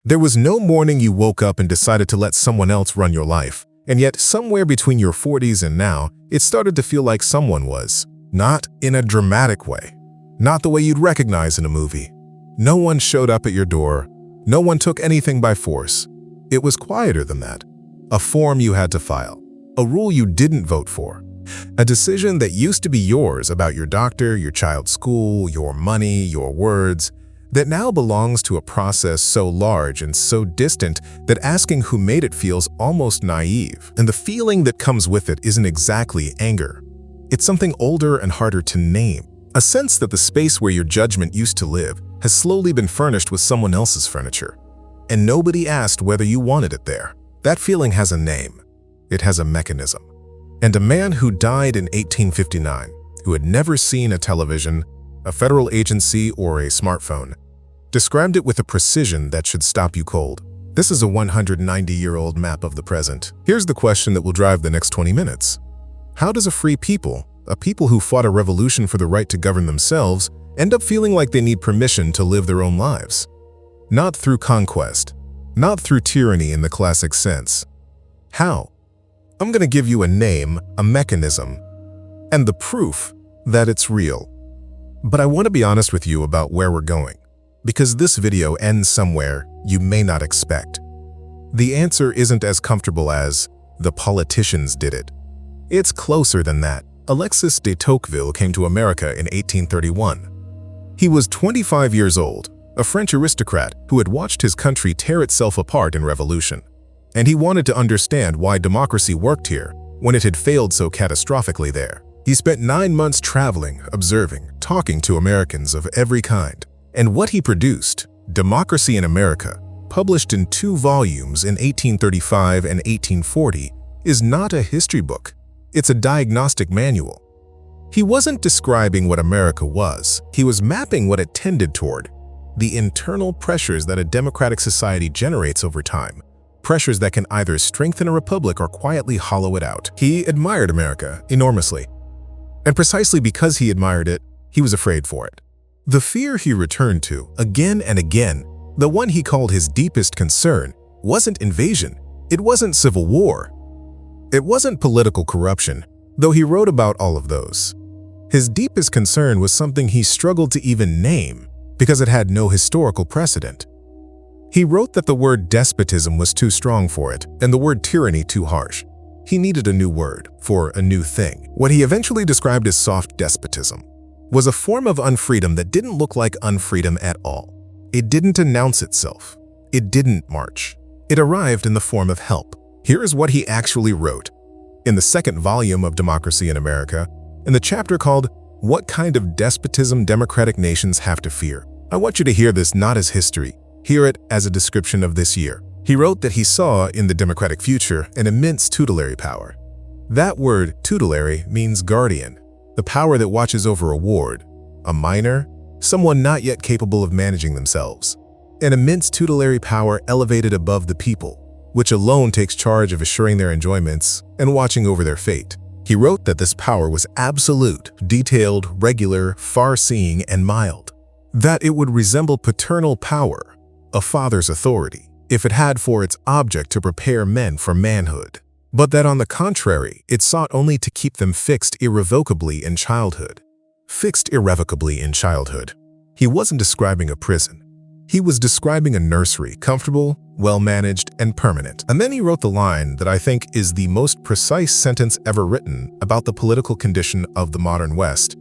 There was no morning you woke up and decided to let someone else run your life, and yet somewhere between your 40s and now, it started to feel like someone was. Not in a dramatic way. Not the way you'd recognize in a movie. No one showed up at your door. No one took anything by force. It was quieter than that. A form you had to file. A rule you didn't vote for. A decision that used to be yours about your doctor, your child's school, your money, your words, that now belongs to a process so large and so distant that asking who made it feels almost naive. And the feeling that comes with it isn't exactly anger. It's something older and harder to name. A sense that the space where your judgment used to live has slowly been furnished with someone else's furniture. And nobody asked whether you wanted it there. That feeling has a name. It has a mechanism. And a man who died in 1859, who had never seen a television, a federal agency, or a smartphone, described it with a precision that should stop you cold. This is a 190-year-old map of the present. Here's the question that will drive the next 20 minutes. How does a free people, a people who fought a revolution for the right to govern themselves, end up feeling like they need permission to live their own lives? Not through conquest, not through tyranny in the classic sense. How? I'm going to give you a name, a mechanism, and the proof that it's real. But I want to be honest with you about where we're going, because this video ends somewhere you may not expect. The answer isn't as comfortable as the politicians did it. It's closer than that. Alexis de Tocqueville came to America in 1831. He was 25 years old, a French aristocrat who had watched his country tear itself apart in revolution. And he wanted to understand why democracy worked here when it had failed so catastrophically there. He spent 9 months traveling, observing, talking to Americans of every kind. And what he produced, Democracy in America, published in 2 volumes in 1835 and 1840, is not a history book. It's a diagnostic manual. He wasn't describing what America was. He was mapping what it tended toward, the internal pressures that a democratic society generates over time, pressures that can either strengthen a republic or quietly hollow it out. He admired America enormously. And precisely because he admired it, he was afraid for it. The fear he returned to, again and again, the one he called his deepest concern, wasn't invasion. It wasn't civil war. It wasn't political corruption, though he wrote about all of those. His deepest concern was something he struggled to even name because it had no historical precedent. He wrote that the word despotism was too strong for it and the word tyranny too harsh. He needed a new word for a new thing. What he eventually described as soft despotism was a form of unfreedom that didn't look like unfreedom at all. It didn't announce itself. It didn't march. It arrived in the form of help. Here is what he actually wrote in the 2nd volume of Democracy in America, in the chapter called What Kind of Despotism Democratic Nations Have to Fear. I want you to hear this not as history. Hear it as a description of this year. He wrote that he saw in the democratic future an immense tutelary power. That word, tutelary, means guardian, the power that watches over a ward, a minor, someone not yet capable of managing themselves. An immense tutelary power elevated above the people, which alone takes charge of assuring their enjoyments and watching over their fate. He wrote that this power was absolute, detailed, regular, far-seeing, and mild. That it would resemble paternal power, a father's authority, if it had for its object to prepare men for manhood. But that on the contrary, it sought only to keep them fixed irrevocably in childhood. Fixed irrevocably in childhood. He wasn't describing a prison. He was describing a nursery, comfortable, well-managed, and permanent. And then he wrote the line that I think is the most precise sentence ever written about the political condition of the modern West.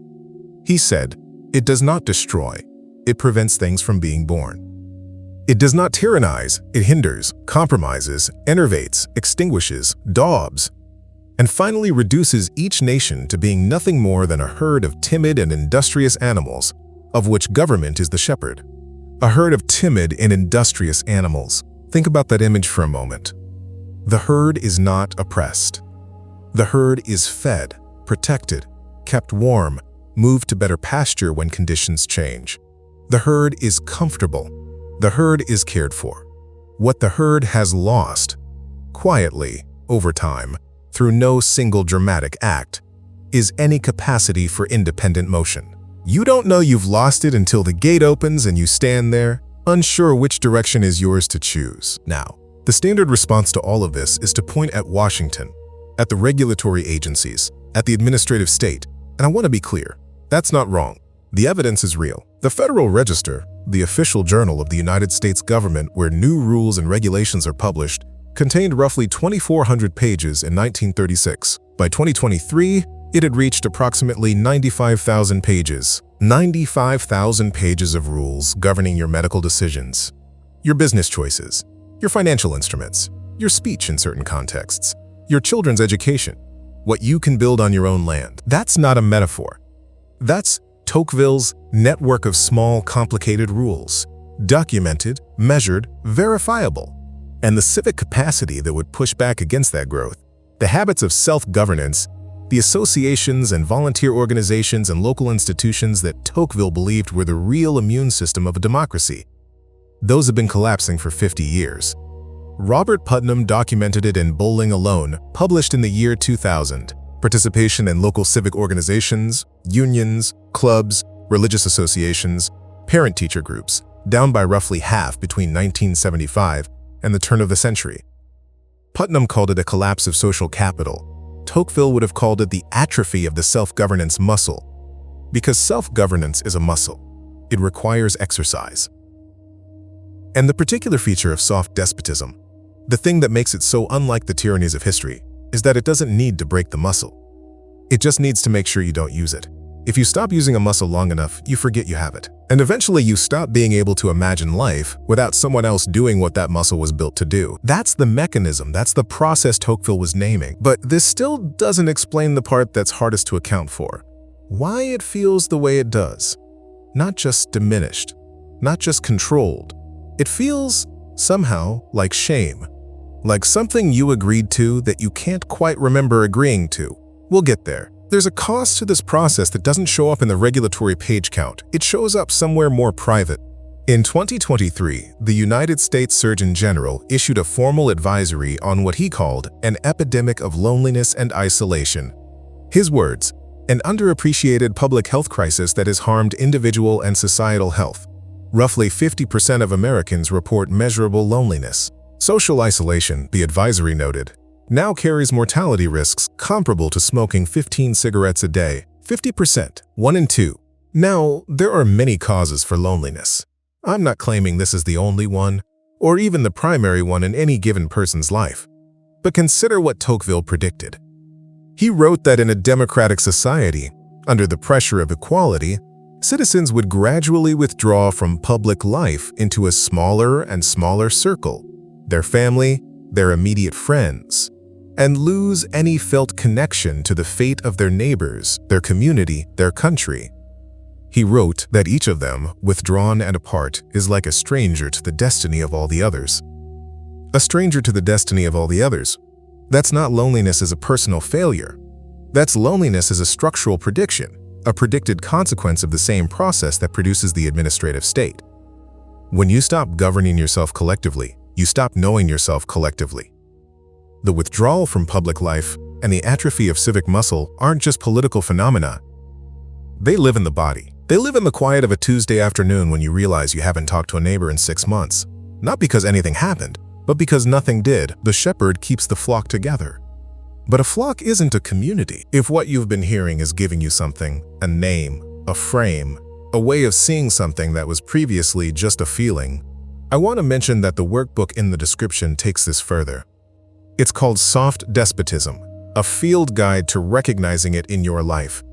He said, "It does not destroy. It prevents things from being born. It does not tyrannize, it hinders, compromises, enervates, extinguishes, daubs, and finally reduces each nation to being nothing more than a herd of timid and industrious animals, of which government is the shepherd." A herd of timid and industrious animals. Think about that image for a moment. The herd is not oppressed. The herd is fed, protected, kept warm, moved to better pasture when conditions change. The herd is comfortable. The herd is cared for. What the herd has lost, quietly, over time, through no single dramatic act, is any capacity for independent motion. You don't know you've lost it until the gate opens and you stand there, unsure which direction is yours to choose. Now, the standard response to all of this is to point at Washington, at the regulatory agencies, at the administrative state, and I want to be clear, that's not wrong. The evidence is real. The Federal Register, the official journal of the United States government where new rules and regulations are published, contained roughly 2,400 pages in 1936. By 2023, it had reached approximately 95,000 pages. 95,000 pages of rules governing your medical decisions, your business choices, your financial instruments, your speech in certain contexts, your children's education, what you can build on your own land. That's not a metaphor. That's Tocqueville's network of small, complicated rules, documented, measured, verifiable, and the civic capacity that would push back against that growth, the habits of self-governance, the associations and volunteer organizations and local institutions that Tocqueville believed were the real immune system of a democracy. Those have been collapsing for 50 years. Robert Putnam documented it in Bowling Alone, published in the year 2000. Participation in local civic organizations, unions, clubs, religious associations, parent-teacher groups, down by roughly half between 1975 and the turn of the century. Putnam called it a collapse of social capital. Tocqueville would have called it the atrophy of the self-governance muscle, because self-governance is a muscle. It requires exercise. And the particular feature of soft despotism, the thing that makes it so unlike the tyrannies of history, is that it doesn't need to break the muscle. It just needs to make sure you don't use it. If you stop using a muscle long enough, you forget you have it. And eventually you stop being able to imagine life without someone else doing what that muscle was built to do. That's the mechanism, that's the process Tocqueville was naming. But this still doesn't explain the part that's hardest to account for. Why it feels the way it does. Not just diminished, not just controlled. It feels, somehow, like shame. Like something you agreed to that you can't quite remember agreeing to. We'll get there. There's a cost to this process that doesn't show up in the regulatory page count. It shows up somewhere more private. In 2023, the United States Surgeon General issued a formal advisory on what he called an epidemic of loneliness and isolation. His words, an underappreciated public health crisis that has harmed individual and societal health. Roughly 50% of Americans report measurable loneliness. Social isolation, the advisory noted, now carries mortality risks comparable to smoking 15 cigarettes a day. 50%, 1 in 2. Now, there are many causes for loneliness. I'm not claiming this is the only one, or even the primary one in any given person's life. But consider what Tocqueville predicted. He wrote that in a democratic society, under the pressure of equality, citizens would gradually withdraw from public life into a smaller and smaller circle, their family, their immediate friends, and lose any felt connection to the fate of their neighbors, their community, their country. He wrote that each of them, withdrawn and apart, is like a stranger to the destiny of all the others. A stranger to the destiny of all the others. That's not loneliness as a personal failure. That's loneliness as a structural prediction, a predicted consequence of the same process that produces the administrative state. When you stop governing yourself collectively, you stop knowing yourself collectively. The withdrawal from public life and the atrophy of civic muscle aren't just political phenomena. They live in the body. They live in the quiet of a Tuesday afternoon when you realize you haven't talked to a neighbor in 6 months. Not because anything happened, but because nothing did. The shepherd keeps the flock together. But a flock isn't a community. If what you've been hearing is giving you something, a name, a frame, a way of seeing something that was previously just a feeling, I want to mention that the workbook in the description takes this further. It's called Soft Despotism, a field guide to recognizing it in your life.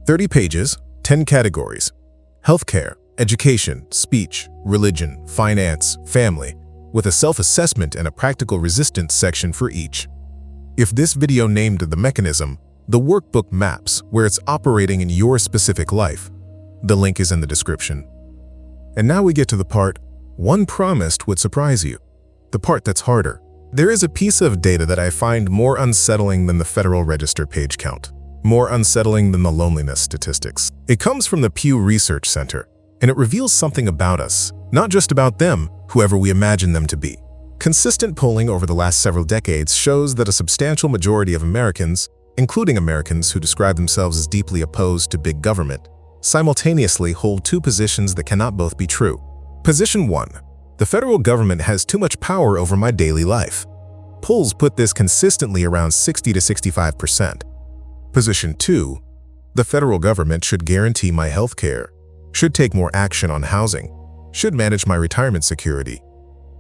30 pages, 10 categories: healthcare, education, speech, religion, finance, family, with a self-assessment and a practical resistance section for each. If this video named the mechanism, the workbook maps where it's operating in your specific life. The link is in the description. And now we get to the part one promised would surprise you, the part that's harder. There is a piece of data that I find more unsettling than the Federal Register page count, more unsettling than the loneliness statistics. It comes from the Pew Research Center, and it reveals something about us, not just about them, whoever we imagine them to be. Consistent polling over the last several decades shows that a substantial majority of Americans, including Americans who describe themselves as deeply opposed to big government, simultaneously hold two positions that cannot both be true. Position 1. The federal government has too much power over my daily life. Polls put this consistently around 60 to 65%. Position 2. The federal government should guarantee my health care, should take more action on housing, should manage my retirement security,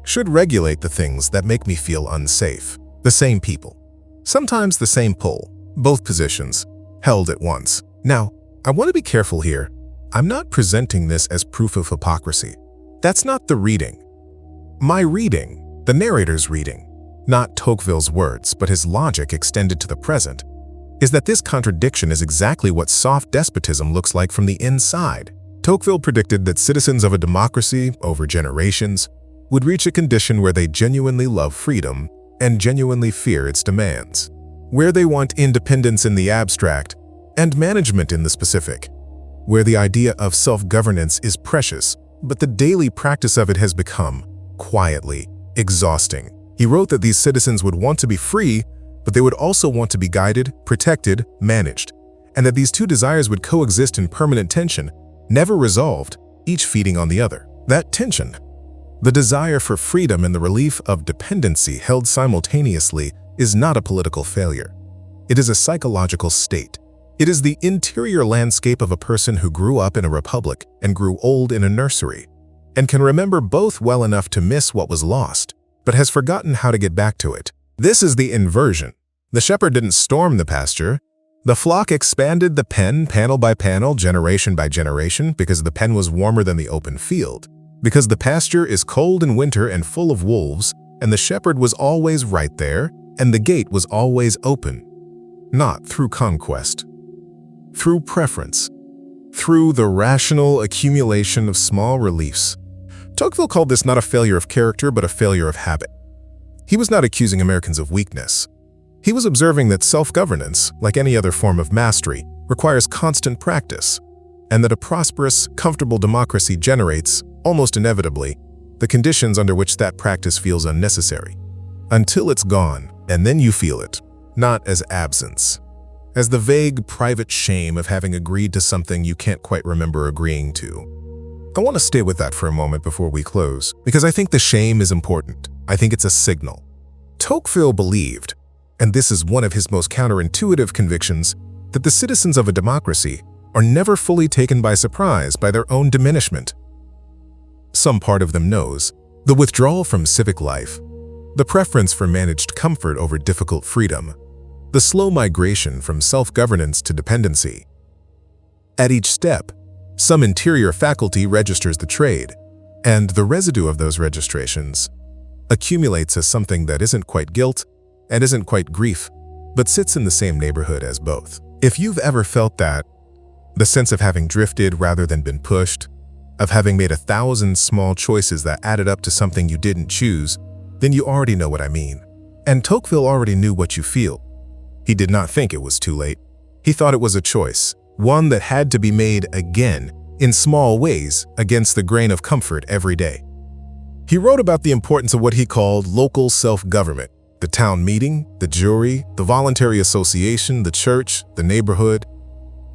should regulate the things that make me feel unsafe. The same people. Sometimes the same poll, both positions, held at once. Now, I want to be careful here. I'm not presenting this as proof of hypocrisy. That's not the reading. My reading, the narrator's reading, not Tocqueville's words, but his logic extended to the present, is that this contradiction is exactly what soft despotism looks like from the inside. Tocqueville predicted that citizens of a democracy, over generations, would reach a condition where they genuinely love freedom and genuinely fear its demands, where they want independence in the abstract and management in the specific, where the idea of self-governance is precious, but the daily practice of it has become, quietly, exhausting. He wrote that these citizens would want to be free, but they would also want to be guided, protected, managed, and that these two desires would coexist in permanent tension, never resolved, each feeding on the other. That tension, the desire for freedom and the relief of dependency held simultaneously, is not a political failure. It is a psychological state. It is the interior landscape of a person who grew up in a republic and grew old in a nursery, and can remember both well enough to miss what was lost, but has forgotten how to get back to it. This is the inversion. The shepherd didn't storm the pasture. The flock expanded the pen panel by panel, generation by generation, because the pen was warmer than the open field, because the pasture is cold in winter and full of wolves, and the shepherd was always right there, and the gate was always open. Not through conquest, through preference, through the rational accumulation of small reliefs. Tocqueville called this not a failure of character, but a failure of habit. He was not accusing Americans of weakness. He was observing that self-governance, like any other form of mastery, requires constant practice, and that a prosperous, comfortable democracy generates, almost inevitably, the conditions under which that practice feels unnecessary. Until it's gone, and then you feel it, not as absence, as the vague private shame of having agreed to something you can't quite remember agreeing to. I want to stay with that for a moment before we close, because I think the shame is important. I think it's a signal. Tocqueville believed, and this is one of his most counterintuitive convictions, that the citizens of a democracy are never fully taken by surprise by their own diminishment. Some part of them knows the withdrawal from civic life, the preference for managed comfort over difficult freedom, the slow migration from self-governance to dependency. At each step, some interior faculty registers the trade, and the residue of those registrations accumulates as something that isn't quite guilt and isn't quite grief, but sits in the same neighborhood as both. If you've ever felt that, the sense of having drifted rather than been pushed, of having made 1,000 small choices that added up to something you didn't choose, then you already know what I mean. And Tocqueville already knew what you feel. He did not think it was too late. He thought it was a choice, one that had to be made again, in small ways, against the grain of comfort every day. He wrote about the importance of what he called local self-government, the town meeting, the jury, the voluntary association, the church, the neighborhood,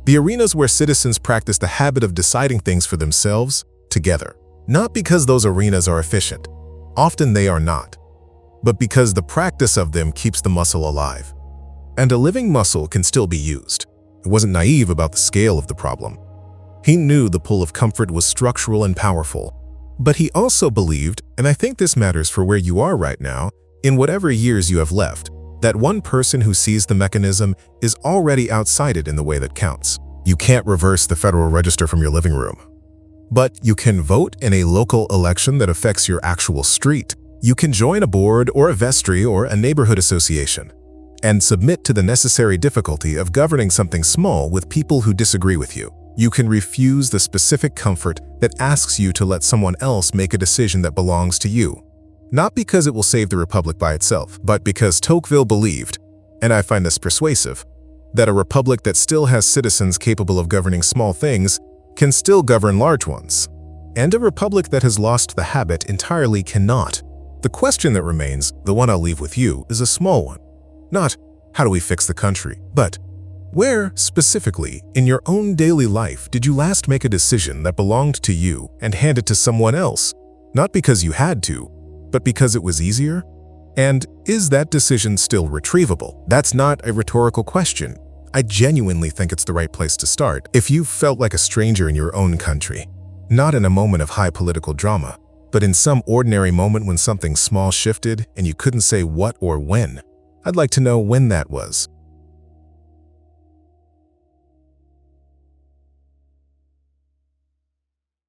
the arenas where citizens practice the habit of deciding things for themselves, together. Not because those arenas are efficient, often they are not, but because the practice of them keeps the muscle alive. And a living muscle can still be used. He wasn't naive about the scale of the problem. He knew the pull of comfort was structural and powerful, but he also believed, and I think this matters for where you are right now, in whatever years you have left, that one person who sees the mechanism is already outside it in the way that counts. You can't reverse the Federal Register from your living room, but you can vote in a local election that affects your actual street. You can join a board or a vestry or a neighborhood association and submit to the necessary difficulty of governing something small with people who disagree with you. You can refuse the specific comfort that asks you to let someone else make a decision that belongs to you. Not because it will save the republic by itself, but because Tocqueville believed, and I find this persuasive, that a republic that still has citizens capable of governing small things can still govern large ones, and a republic that has lost the habit entirely cannot. The question that remains, the one I'll leave with you, is a small one. Not, how do we fix the country, but where, specifically, in your own daily life did you last make a decision that belonged to you and hand it to someone else Not because you had to, but because it was easier? And is that decision still retrievable? That's not a rhetorical question. I genuinely think it's the right place to start. If you felt like a stranger in your own country, not in a moment of high political drama, but in some ordinary moment when something small shifted and you couldn't say what or when, I'd like to know when that was.